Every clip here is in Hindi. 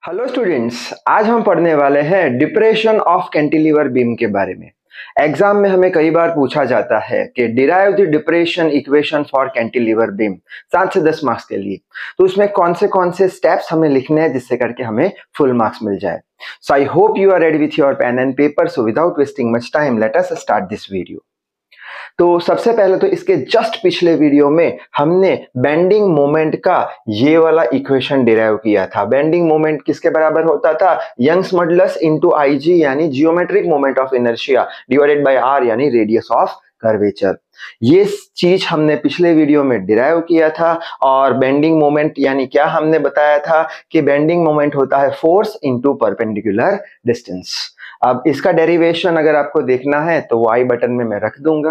हेलो स्टूडेंट्स, आज हम पढ़ने वाले हैं डिप्रेशन ऑफ कैंटिलीवर बीम के बारे में। एग्जाम में हमें कई बार पूछा जाता है कि derive the depression equation for cantilever beam 7 से 10 मार्क्स के लिए। तो उसमें कौन से स्टेप्स हमें लिखने हैं जिससे करके हमें फुल मार्क्स मिल जाए। So I hope you are ready with your pen and paper. So without wasting much time let us start this video. तो सबसे पहले तो इसके जस्ट पिछले वीडियो में हमने बेंडिंग मोमेंट का ये वाला इक्वेशन डिराइव किया था। बेंडिंग मोमेंट किसके बराबर होता था? यंग्स मॉडुलस इनटू आईजी यानी geometric moment of inertia divided by R यानी रेडियस ऑफ कर्वेचर। ये चीज हमने पिछले वीडियो में डिराइव किया था। और बेंडिंग मोमेंट यानी क्या हमने बताया था कि बेंडिंग मोमेंट होता है फोर्स इनटू परपेंडिकुलर डिस्टेंस। अब इसका डेरिवेशन अगर आपको देखना है तो वो आई बटन में मैं रख दूंगा।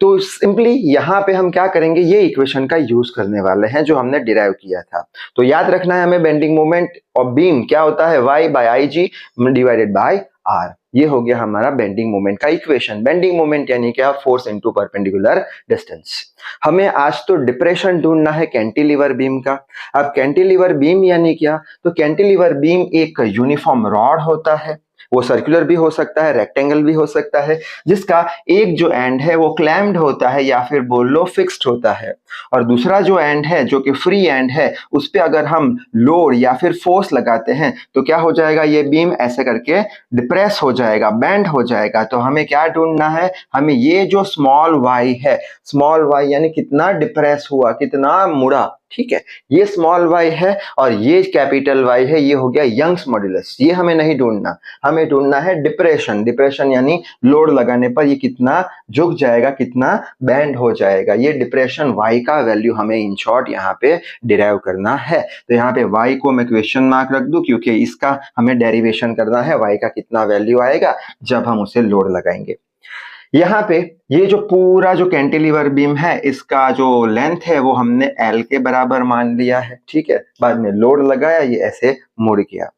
तो सिंपली यहाँ पे हम क्या करेंगे, ये इक्वेशन का यूज करने वाले हैं जो हमने डिराइव किया था। तो याद रखना है हमें, बेंडिंग मोमेंट और बीम क्या होता है? y by I G divided by R. ये हो गया हमारा बेंडिंग मोमेंट का इक्वेशन। बेंडिंग मोमेंट यानी क्या? Force into perpendicular distance. हमें आज तो डिप्रेशन ढूंढना है कैंटिलीवर बीम का। अब कैंटिलीवर बीम यानी क्या? तो कैंटिलीवर बीम एक यूनिफॉर्म रॉड होता है। वो सर्कुलर भी हो सकता है, रेक्टेंगल भी हो सकता है, जिसका एक जो एंड है वो क्लैम्प्ड होता है या फिर बोल लो फिक्स्ड होता है। और दूसरा जो एंड है जो कि फ्री एंड है, उस पे अगर हम लोड या फिर फोर्स लगाते हैं तो क्या हो जाएगा? ये बीम ऐसे करके डिप्रेस हो जाएगा, बेंड हो जाएगा। तो हमें क्या ढूंढना है? हमें ये जो स्मॉल वाई है, स्मॉल वाई यानी कितना डिप्रेस हुआ, कितना मुड़ा, ठीक है, ये स्मॉल वाई है। और ये कैपिटल वाई है, ये हो गया यंग्स मॉडुलस। ये हमें नहीं ढूंढना, हमें ढूंढना है डिप्रेशन। डिप्रेशन यानी लोड लगाने पर ये कितना झुक जाएगा, कितना बेंड हो जाएगा। ये डिप्रेशन वाई का वैल्यू हमें इन शॉर्ट यहाँ पे डिराइव करना है। तो यहाँ पे वाई को मैं क्वेश्चन मार्क रख दूं क्योंकि इसका हमें डेरिवेशन करना है, वाई का कितना वैल्यू आएगा जब हम उसे लोड लगाएंगे। यहाँ पे ये जो पूरा जो कैंटिलीवर बीम है, इसका जो लेंथ है वो हमने L के बराबर मान लिया है, ठीक है। बाद में लोड लगाया, ये ऐसे मुड़ गया।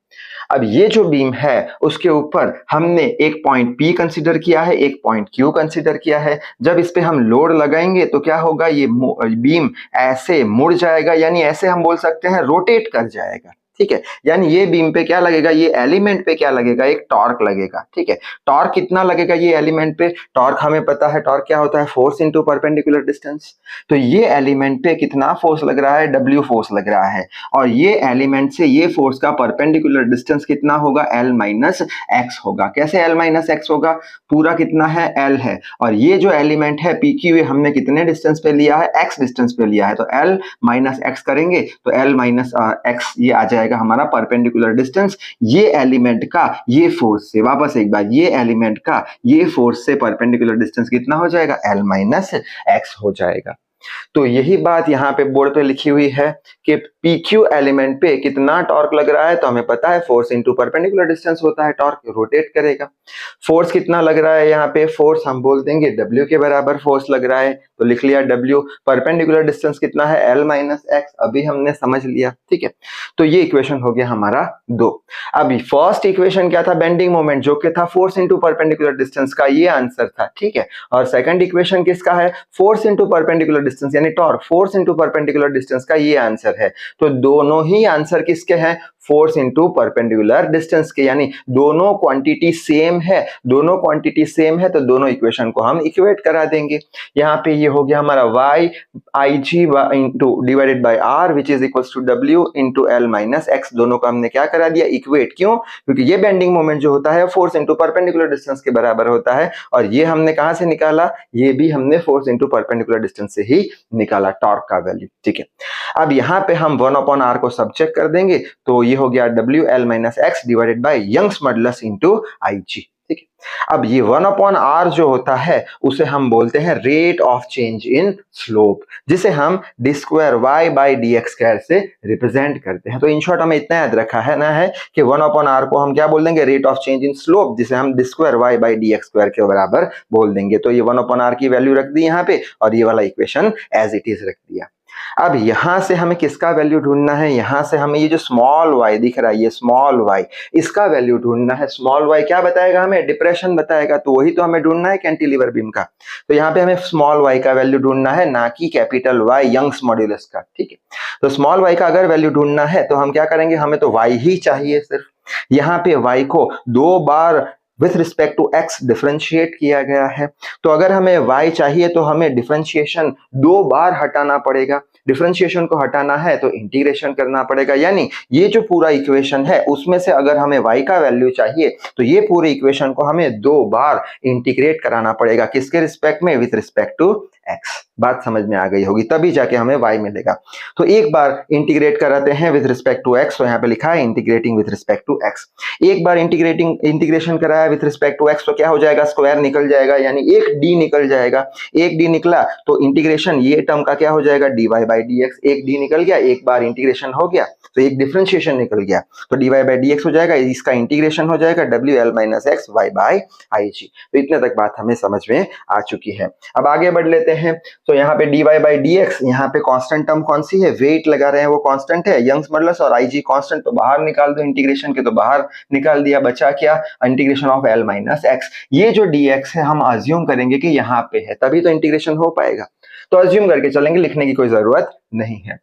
अब ये जो बीम है उसके ऊपर हमने एक पॉइंट P कंसीडर किया है, एक पॉइंट Q कंसीडर किया है। जब इस पे हम लोड लगाएंगे तो क्या होगा? ये बीम ऐसे मुड़ जाएगा, यानी ऐसे हम बोल सकते हैं रोटेट कर जाएगा, ठीक है। यानी ये बीम पे क्या लगेगा? ये एलिमेंट पे क्या लगेगा? एक टॉर्क लगेगा, ठीक है। टॉर्क कितना लगेगा ये एलिमेंट पे? टॉर्क हमें पता है, टॉर्क क्या होता है? Force into perpendicular distance. तो ये एलिमेंट पे कितना फोर्स लग रहा है? W फोर्स लग रहा है। और ये एलिमेंट से ये फोर्स का परपेंडिकुलर डिस्टेंस कितना होगा? L माइनस एक्स होगा। कैसे L माइनस एक्स होगा? पूरा कितना है? L है। और ये जो एलिमेंट है PQ हमने कितने डिस्टेंस पे लिया है? X डिस्टेंस पे लिया है। तो L माइनस एक्स करेंगे तो L माइनस एक्स ये आ जाएगा हमारा परपेंडिकुलर डिस्टेंस। ये एलिमेंट का ये फोर्स से, वापस एक बार, ये एलिमेंट का ये फोर्स से परपेंडिकुलर डिस्टेंस कितना हो जाएगा? L माइनस एक्स हो जाएगा। तो यही बात यहाँ पे बोर्ड पे लिखी हुई है कि PQ एलिमेंट पे कितना टॉर्क लग रहा है। तो हमें पता है फोर्स इनटू परपेंडिकुलर डिस्टेंस होता है, टॉर्क रोटेट करेगा। फोर्स कितना लग रहा है यहाँ पे? फोर्स हम बोल देंगे W के बराबर फोर्स लग रहा है, तो लिख लिया W। परपेंडिकुलर डिस्टेंस कितना है? L माइनस एक्स, अभी हमने समझ लिया, ठीक है। तो ये इक्वेशन हो गया हमारा 2। अभी फर्स्ट इक्वेशन क्या था? बेंडिंग मोमेंट, जो कि था फोर्स इनटू परपेंडिकुलर डिस्टेंस का, ये आंसर था, ठीक है। और सेकंड इक्वेशन किसका है? फोर्स इनटू परपेंडिकुलर डिस्टेंस यानी torque, force into perpendicular distance का ये आंसर है। तो दोनों ही आंसर किसके हैं? फोर्स इनटू परपेंडिकुलर डिस्टेंस के, यानी दोनों क्वांटिटी सेम है। दोनों क्वांटिटी सेम है तो दोनों इक्वेशन को हम इक्वेट करा देंगे। यहाँ पे ये हो गया हमारा y IG into divided by r which is equals to w into L minus x. दोनों का हमने क्या करा दिया? इक्वेट। क्यों? क्योंकि ये बेंडिंग मोमेंट जो होता है फोर्स इनटू परपेंडिकुलर डिस्टेंस के बराबर होता है। और ये हमने कहां से निकाला? ये भी हमने फोर्स इनटू परपेंडिकुलर डिस्टेंस से ही निकाला, टॉर्क का वैल्यू, ठीक है। अब यहाँ पे हम 1/r को सब्ट्रैक्ट कर देंगे तो ये हो गया WL minus x divided by Young's modulus into IG, ठीक है। अब ये 1/r जो होता है उसे हम बोलते हैं rate of change in slope, जिसे हम d square y by dx square से रिप्रेजेंट करते हैं। तो इन शॉर्ट हमें इतना याद रखा है ना है कि 1/r को हम क्या बोल देंगे? Rate of change in slope, जिसे हम d square y by dx square के बराबर बोल देंगे। तो ये 1/r की वैल्यू रख दी यहाँ पे और ये वाला इक्वेशन एज इट इज रख दिया। अब यहां से हमें किसका वैल्यू ढूंढना है, यहां से हमें ये जो स्मॉल y दिख रहा है, ये स्मॉल y, इसका वैल्यू ढूंढना है। स्मॉल y क्या बताएगा हमें, डिप्रेशन बताएगा, तो वही तो हमें ढूंढना है कैंटिलीवर बीम का। तो यहाँ पे हमें स्मॉल y का वैल्यू ढूंढना है, ना कि कैपिटल Y यंग्स मॉड्यूलस का। ठीक है, तो स्मॉल y का अगर वैल्यू ढूंढना है तो हम क्या करेंगे, हमें तो y ही चाहिए सिर्फ। यहाँ पे y को 2 बार with respect to x differentiate किया गया है, तो अगर हमें y चाहिए तो हमें डिफरेंशिएशन 2 बार हटाना पड़ेगा। डिफरेंशिएशन को हटाना है तो इंटीग्रेशन करना पड़ेगा, यानी ये जो पूरा इक्वेशन है उसमें से अगर हमें y का वैल्यू चाहिए तो ये पूरे इक्वेशन को हमें 2 बार इंटीग्रेट कराना पड़ेगा। किसके रिस्पेक्ट में, विथ रिस्पेक्ट टू x। बात समझ में आ गई होगी, तभी जाके हमें y मिलेगा। तो एक बार इंटीग्रेट कराते हैं विथ रिस्पेक्ट टू x, तो यहाँ पे लिखा है integrating with respect to x। एक बार इंटीग्रेशन कराया विथ रिस्पेक्ट टू x तो क्या हो जाएगा, स्क्वायर निकल जाएगा, यानी एक d निकल जाएगा। एक d निकला तो इंटीग्रेशन ये टर्म का क्या हो जाएगा, dy बाई dx। एक d निकल गया, एक बार इंटीग्रेशन हो गया तो एक डिफरेंशिएशन निकल गया, तो dy बाई dx हो जाएगा, इसका इंटीग्रेशन हो जाएगा wl minus x y by ig। तो इतने तक बात हमें समझ में आ चुकी है। अब आगे बढ़ लेते हैं। तो यहाँ पे dy बाई dx, यहाँ पे कांस्टेंट टर्म कौन सी है, वेट लगा रहे हैं वो कांस्टेंट है, यंग्स मॉडुलस, और ig कांस्टेंट, तो बाहर निकाल दो इंटीग्रेशन के, तो बाहर निकाल दिया, बचा क्या, integration of l minus x। ये जो dx है हम अज्यूम करेंगे कि यहाँ पे है, तभी तो इंटीग्रेशन हो पाएगा, तो अज्यूम करके चलेंगे, लिखने की कोई जरूरत नहीं है।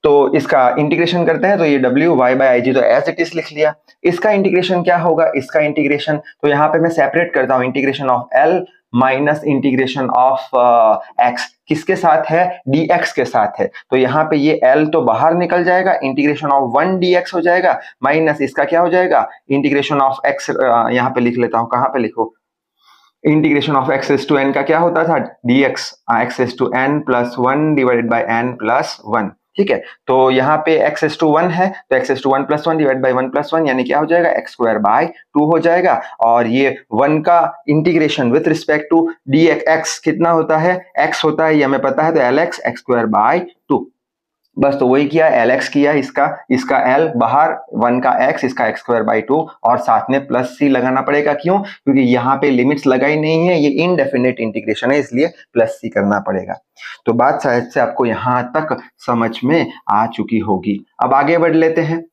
तो इसका इंटीग्रेशन करते हैं, तो ये w y बाई IG तो एज इट इज लिख लिया। इसका इंटीग्रेशन क्या होगा, इसका इंटीग्रेशन तो यहाँ पे मैं सेपरेट करता हूँ, integration of l minus integration of x किसके साथ है, dx के साथ है, तो यहाँ पे ये l तो बाहर निकल जाएगा, इंटीग्रेशन ऑफ 1 dx हो जाएगा, माइनस इसका क्या हो जाएगा, इंटीग्रेशन ऑफ x, यहाँ पे लिख लेता हूँ, कहाँ पे लिखो, integration of x is to n का क्या होता था, dx, x is to n plus 1 divided by n plus 1। ठीक है, तो यहाँ पे x इज टू 1 है, तो x is to 1 plus 1 divide by 1 plus 1, यानी क्या हो जाएगा, x स्क्वायर बाई 2 हो जाएगा। और ये 1 का integration with respect to dx कितना होता है, x होता है, ये हमें पता है, तो lx x स्क्वायर बाई 2। बस तो वही किया, lx किया, इसका l बाहर, 1 का x, इसका x स्क्वायर बाई 2, और साथ में प्लस c लगाना पड़ेगा। क्यों, क्योंकि यहाँ पे लिमिट्स लगाई नहीं है, ये इनडेफिनेट इंटीग्रेशन है, इसलिए प्लस c करना पड़ेगा। तो बात शायद से आपको यहाँ तक समझ में आ चुकी होगी। अब आगे बढ़ लेते हैं।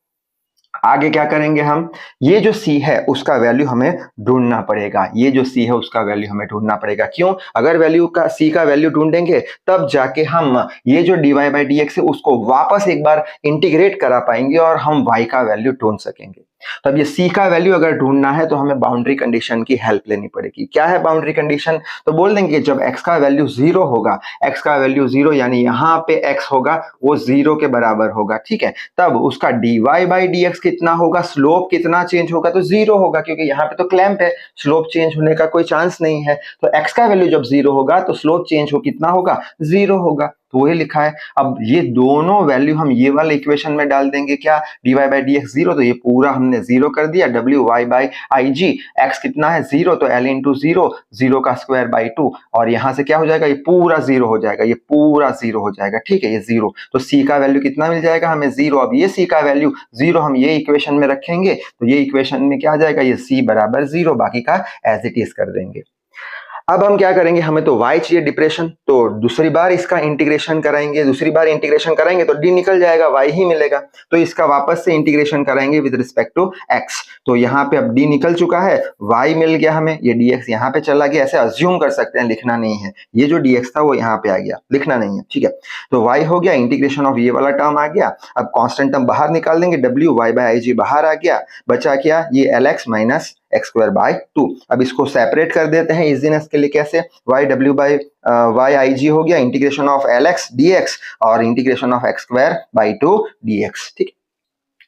आगे क्या करेंगे हम, ये जो c है उसका वैल्यू हमें ढूंढना पड़ेगा, ये जो c है उसका वैल्यू हमें ढूंढना पड़ेगा। क्यों, अगर c का वैल्यू ढूंढेंगे तब जाके हम ये जो dy बाई dx है उसको वापस एक बार इंटीग्रेट करा पाएंगे और हम y का वैल्यू ढूंढ सकेंगे। तो अब ये c का वैल्यू अगर ढूंढना है तो हमें बाउंड्री कंडीशन की हेल्प लेनी पड़ेगी। क्या है बाउंड्री कंडीशन, तो बोल देंगे जब x का वैल्यू 0 होगा, x का वैल्यू 0 यानी यहाँ पे x होगा वो 0 के बराबर होगा, ठीक है, तब उसका dy बाई dx कितना होगा, स्लोप कितना चेंज होगा, तो 0 होगा, क्योंकि यहाँ पे तो क्लैंप है, स्लोप चेंज होने का कोई चांस नहीं है। तो x का वैल्यू जब 0 होगा तो स्लोप चेंज हो कितना होगा, 0 होगा, तो वही लिखा है। अब ये दोनों वैल्यू हम ये वाले इक्वेशन में डाल देंगे, क्या, dy बाई dx 0, तो ये पूरा हमने 0 कर दिया, wy बाई ig, x कितना है 0, तो l इंटू 0, 0 का स्क्वायर बाई 2, और यहाँ से क्या हो जाएगा, ये पूरा 0 हो जाएगा, ये पूरा 0 हो जाएगा, ठीक है, ये 0, तो c का वैल्यू कितना मिल जाएगा हमें, 0। अब ये c का वैल्यू 0 हम ये इक्वेशन में रखेंगे, तो ये इक्वेशन में क्या आ जाएगा, ये c बराबर 0, बाकी का एज इट इज कर देंगे। अब हम क्या करेंगे, हमें तो y चाहिए डिप्रेशन, तो दूसरी बार इसका इंटीग्रेशन कराएंगे, दूसरी बार इंटीग्रेशन कराएंगे तो d निकल जाएगा, y ही मिलेगा, तो इसका वापस से इंटीग्रेशन कराएंगे विद रिस्पेक्ट टू x। तो यहाँ पे अब d निकल चुका है, y मिल गया हमें, ये dx यहाँ पे चला गया, ऐसे अज्यूम कर सकते हैं, लिखना नहीं है, ये जो dx था वो यहाँ पे आ गया, लिखना नहीं है, ठीक है। तो y हो गया, इंटीग्रेशन ऑफ ये वाला टर्म आ गया। अब कांस्टेंट टर्म बाहर निकाल देंगे, wy बाई ig बाहर आ गया, बचा क्या, ये lx minus x square by 2। अब इसको सेपरेट कर देते हैं इजीनेस के लिए, कैसे, y बाई y ig हो गया, इंटीग्रेशन ऑफ lx dx और integration of x square by 2 dx, ठीक।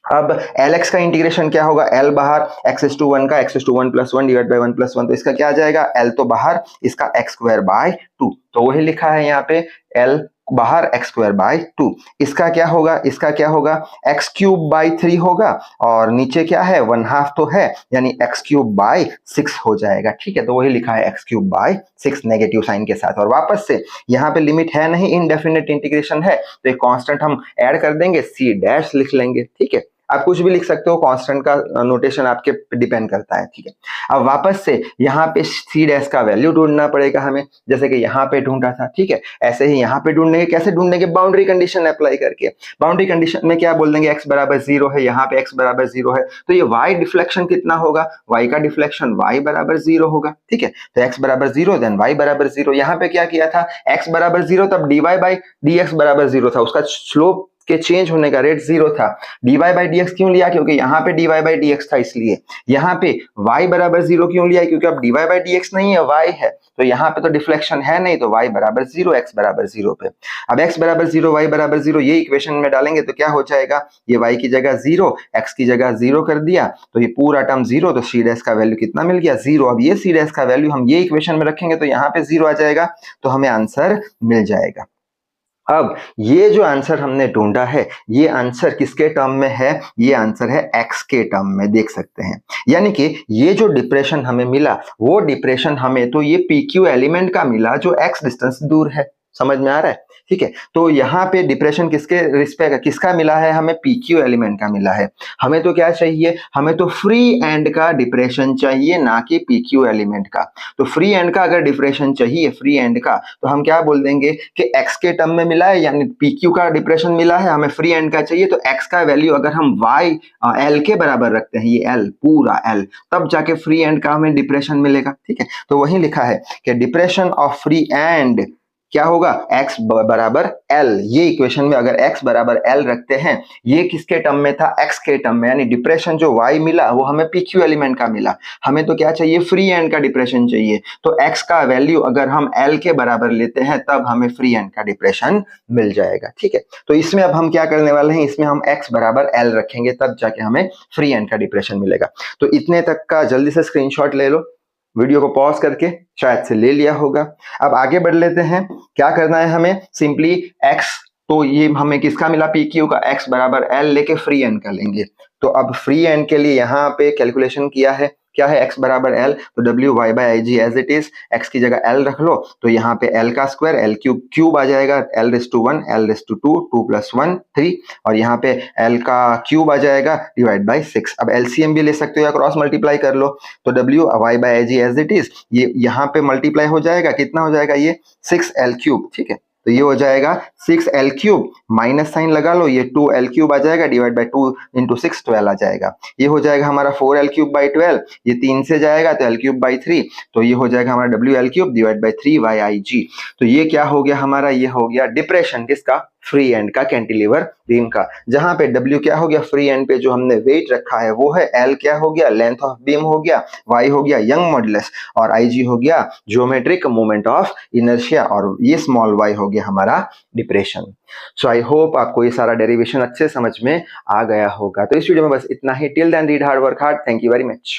अब lx का इंटीग्रेशन क्या होगा, l बाहर, x इज टू 1 का x is to 1 plus 1 divide by 1 plus 1, तो इसका क्या आ जाएगा, l तो बाहर, इसका x स्क्वायर बाई 2, तो वही लिखा है यहाँ पे, l बाहर x स्क्वायर बाई 2। इसका क्या होगा, इसका क्या होगा, x क्यूब बाई 3 होगा, और नीचे क्या है, 1/2 तो है, यानी x क्यूब बाई 6 हो जाएगा, ठीक है, तो वही लिखा है x cube by 6 negative sign के साथ। और वापस से यहाँ पे लिमिट है नहीं, इनडेफिनेट इंटीग्रेशन है, तो एक कांस्टेंट हम ऐड कर देंगे, c डैश लिख लेंगे, ठीक है। आप कुछ भी लिख सकते हो, कांस्टेंट का नोटेशन आपके डिपेंड करता है, ठीक है। अब वापस से यहाँ पे सी डैश का वैल्यू ढूंढना पड़ेगा हमें, जैसे कि यहाँ पे ढूंढा था, ठीक है। ऐसे ही यहाँ पे ढूंढेंगे, कैसे ढूंढेंगे? बाउंड्री कंडीशन अप्लाई करके। बाउंड्री कंडीशन में क्या बोल देंगे? x बराबर 0 है, यहाँ पे x बराबर 0 है, तो ये y डिफ्लेक्शन कितना होगा? y का डिफ्लेक्शन y बराबर 0 होगा, ठीक है। तो x बराबर 0 देन y बराबर 0। यहाँ पे क्या किया था? x बराबर 0 तब dy बाई dx बराबर 0 था, उसका स्लोप के चेंज होने का रेट 0 था। dy बाई dx क्यों लिया? क्योंकि यहाँ पे dy बाई dx था इसलिए। यहाँ पे y बराबर 0 क्यों लिया? क्योंकि अब dy बाई dx नहीं है, y है, तो यहाँ पे तो डिफ्लेक्शन है नहीं, तो y बराबर 0, x बराबर 0 पे। अब x बराबर 0, y बराबर 0 ये इक्वेशन में डालेंगे तो क्या हो जाएगा? ये y की जगह 0, x की जगह 0 कर दिया, तो ये पूरा टर्म 0, तो सी डैश का वैल्यू कितना मिल गया? 0। अब ये सी डैश का वैल्यू हम ये इक्वेशन में रखेंगे तो यहाँ पे 0 आ जाएगा, तो हमें आंसर मिल जाएगा। अब ये जो आंसर हमने ढूंढा है, ये आंसर किसके टर्म में है? ये आंसर है x के टर्म में, देख सकते हैं। यानी कि ये जो डिप्रेशन हमें मिला, वो डिप्रेशन हमें तो ये PQ एलिमेंट का मिला जो x डिस्टेंस दूर है। समझ में आ रहा है? ठीक है, तो यहाँ पे डिप्रेशन किसके रिस्पेक्ट किसका मिला है? हमें PQ एलिमेंट का मिला है। हमें तो क्या चाहिए? हमें तो फ्री एंड का डिप्रेशन चाहिए, ना कि PQ एलिमेंट का। तो फ्री एंड का अगर डिप्रेशन चाहिए, फ्री एंड का, तो हम क्या बोल देंगे कि x के टर्म में मिला है, यानी PQ का डिप्रेशन मिला है, हमें फ्री एंड का चाहिए, तो x का वैल्यू अगर हम y L के बराबर रखते हैं, ये L पूरा L, तब जाके फ्री एंड का हमें डिप्रेशन मिलेगा, ठीक है। तो वही लिखा है कि डिप्रेशन ऑफ फ्री एंड क्या होगा? x बराबर L। ये इक्वेशन में अगर x बराबर L रखते हैं, ये किसके टर्म में था? x के टर्म में, यानी डिप्रेशन जो y मिला वो हमें PQ एलिमेंट का मिला। हमें तो क्या चाहिए? फ्री एंड का डिप्रेशन चाहिए। तो x का वैल्यू अगर हम L के बराबर लेते हैं तब हमें फ्री एंड का डिप्रेशन मिल जाएगा, ठीक है। तो इसमें अब हम क्या करने वाले हैं? इसमें हम x बराबर L रखेंगे, तब जाके हमें फ्री एंड का डिप्रेशन मिलेगा। तो इतने तक का जल्दी से स्क्रीनशॉट ले लो, वीडियो को पॉज करके, शायद से ले लिया होगा। अब आगे बढ़ लेते हैं। क्या करना है हमें? सिंपली x, तो ये हमें किसका मिला? PQ का। x बराबर L लेके फ्री एंड का लेंगे। तो अब फ्री एंड के लिए यहाँ पे कैलकुलेशन किया है, क्या है? x बराबर L, तो W y by IG as it is, x की जगह L रख लो, तो यहाँ पे L का स्क्वायर, L क्यूब आ जाएगा, L raise to 1, L raise to 2, 2 plus 1 3, और यहाँ पे L का क्यूब आ जाएगा डिवाइड बाई 6। अब LCM भी ले सकते हो या क्रॉस मल्टीप्लाई कर लो, तो W y by IG as it is, ये यहाँ पे मल्टीप्लाई हो जाएगा, कितना हो जाएगा? ये 6L क्यूब, ठीक है। तो ये हो जाएगा 6L क्यूब, माइनस साइन लगा लो, ये 2L क्यूब आ जाएगा, डिवाइड बाई 2 इंटू 6 12 आ जाएगा। ये हो जाएगा हमारा 4L क्यूब बाई 12, ये 3 से जाएगा तो L क्यूब बाई 3, तो ये हो जाएगा हमारा WL cube divide by 3YIG। तो ये क्या हो गया हमारा? ये हो गया डिप्रेशन किसका? फ्री एंड का, कैंटिलीवर बीम का। जहां पे W क्या हो गया? फ्री एंड पे जो हमने वेट रखा है वो है, L क्या हो गया? लेंथ ऑफ बीम हो गया, Y हो गया यंग मॉडुलस, और IG हो गया ज्योमेट्रिक मोमेंट ऑफ इनर्शिया, और ये स्मॉल y हो गया हमारा डिप्रेशन। सो आई होप आपको ये सारा डेरिवेशन अच्छे समझ में आ गया होगा। तो इस वीडियो में बस इतना ही। Till then read hard, work hard. Thank you very much.